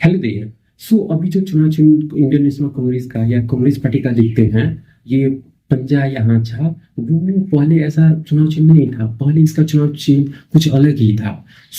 Hello there. अभी जो चुनाव चिन्ह इंडियन नेशनल कांग्रेस का या कांग्रेस पार्टी का देखते हैं, ये पंजा यहाँ था। वो पहले ऐसा चुनाव चिन्ह नहीं था। पहले इसका चुनाव चिन्ह कुछ अलग ही था।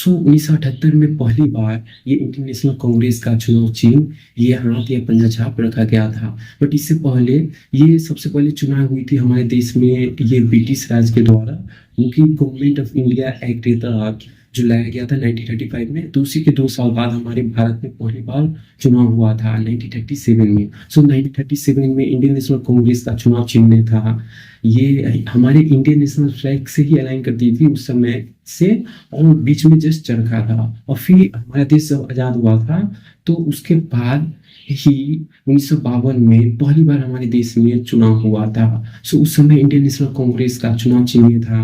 1978 में पहली बार ये इंडियन नेशनल कांग्रेस का चुनाव चिन्ह ये हाथ या पंजा छाप रखा गया था। बट इससे पहले ये सबसे पहले चुनाव हुई थी हमारे देश में ये ब्रिटिश राज के द्वारा, क्योंकि गवर्नमेंट ऑफ इंडिया एक्ट के तहत जो लाया गया था 1935 में। तो उसी के 2 साल बाद हमारे भारत में पहली बार चुनाव हुआ था 1937 में। 1937 में इंडियन नेशनल कांग्रेस का चुनाव चिन्ह था। ये हमारे इंडियन नेशनल फ्लैग से ही अलाइन करती थी उस समय से, और बीच में जस्ट चरखा था। और फिर हमारा देश जब आज़ाद हुआ था तो उसके बाद ही 1952 में पहली बार हमारे देश में चुनाव हुआ था। उस समय इंडियन नेशनल कांग्रेस का चुनाव चिन्ह था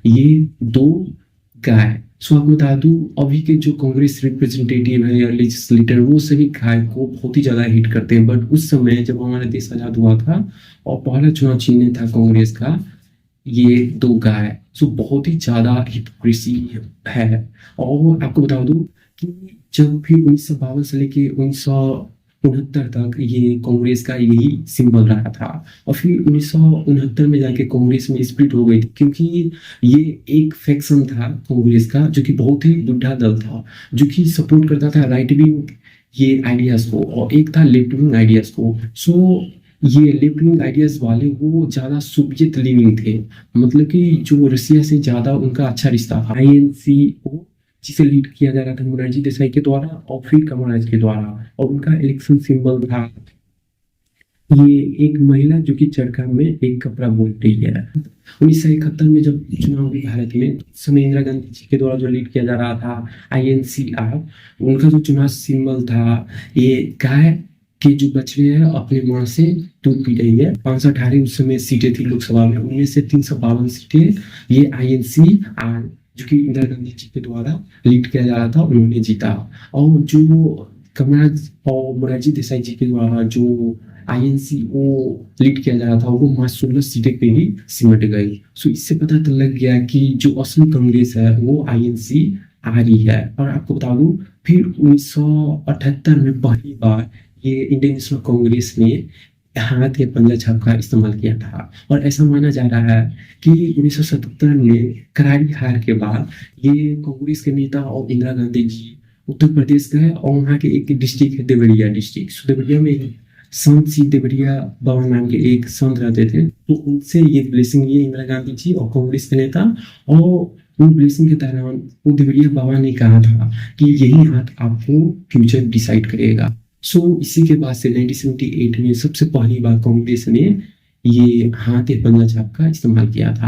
ये 2 गाय। आपको बता दूं, अभी के जो कांग्रेस रिप्रेजेंटेटिव है या लेजिस्लेटर, वो सभी गाय को बहुत ही ज्यादा हिट करते हैं। बट उस समय जब हमारा देश आजाद हुआ था और पहला चुनाव चिन्ह था कांग्रेस का ये 2 गाय, बहुत ही ज्यादा हिपोक्रेसी है। और आपको बता दूं कि जब भी 1952 से लेके 1969 तक ये कांग्रेस का यही सिंबल रहा था। और फिर 1969 में जाके कांग्रेस में स्प्लिट हो गई थी, क्योंकि ये एक फैक्शन था कांग्रेस का जो कि बहुत ही बुढ़ा दल था, जो कि सपोर्ट करता था राइट विंग ये आइडियाज को, और एक था लेफ्ट विंग आइडियाज को। ये लेफ्ट विंग आइडियाज वाले वो ज्यादा सोवियत लीनिंग थे, मतलब कि जो रशिया से ज्यादा उनका अच्छा रिश्ता था। INCO जिसे लीड किया जा रहा था मोरारजी देसाई के द्वारा और फिर कामराज के द्वारा, और उनका इलेक्शन सिंबल था ये एक महिला जो कि चरखा में एक कपड़ा बोल रही है। 1971 में जब चुनाव हुई भारत में, उस समय इंदिरा गांधी जी के द्वारा जो लीड किया जा रहा था INCR, उनका जो चुनाव सिंबल था ये गाय के जो बछड़े हैं अपने मां से दूध पी रही है। 518 उस समय सीटें थी लोकसभा में, उनमें से 352 सीटें ये INCR जो कि इंदिरा गांधी जी के द्वारा लीड किया जा रहा था उन्होंने जीता। और जो कामराज और मोरारजी देसाई जी के द्वारा जो INCO लीड किया जा रहा था वो मात्र 16 सीटें पे ही सिमट गई। इससे पता तो लग गया कि जो असली कांग्रेस है वो INCR ही है। और आपको बता दूं, फिर 1978 में पहली बार ये इंडियन नेशनल कांग्रेस ने हाथ या पंजा छाप का इस्तेमाल किया था। और ऐसा माना जा रहा है कि 1977 में करारी हार के बाद ये कांग्रेस के नेता और इंदिरा गांधी जी उत्तर प्रदेश गए, और वहाँ के एक डिस्ट्रिक्ट है देवरिया डिस्ट्रिक्ट। देवरिया में संत सी देवरिया बाबा नाम के एक संत रहते थे, तो उनसे ये ब्लेसिंग लिए इंदिरा गांधी जी और कांग्रेस के नेता। और उन ब्लेसिंग के दौरान वो देवरिया बाबा ने कहा था कि यही हाथ आपको फ्यूचर डिसाइड करेगा। इसी के बाद से 1978 में सबसे पहली बार कांग्रेस ने ये हाथ या पंजा छाप का इस्तेमाल किया था।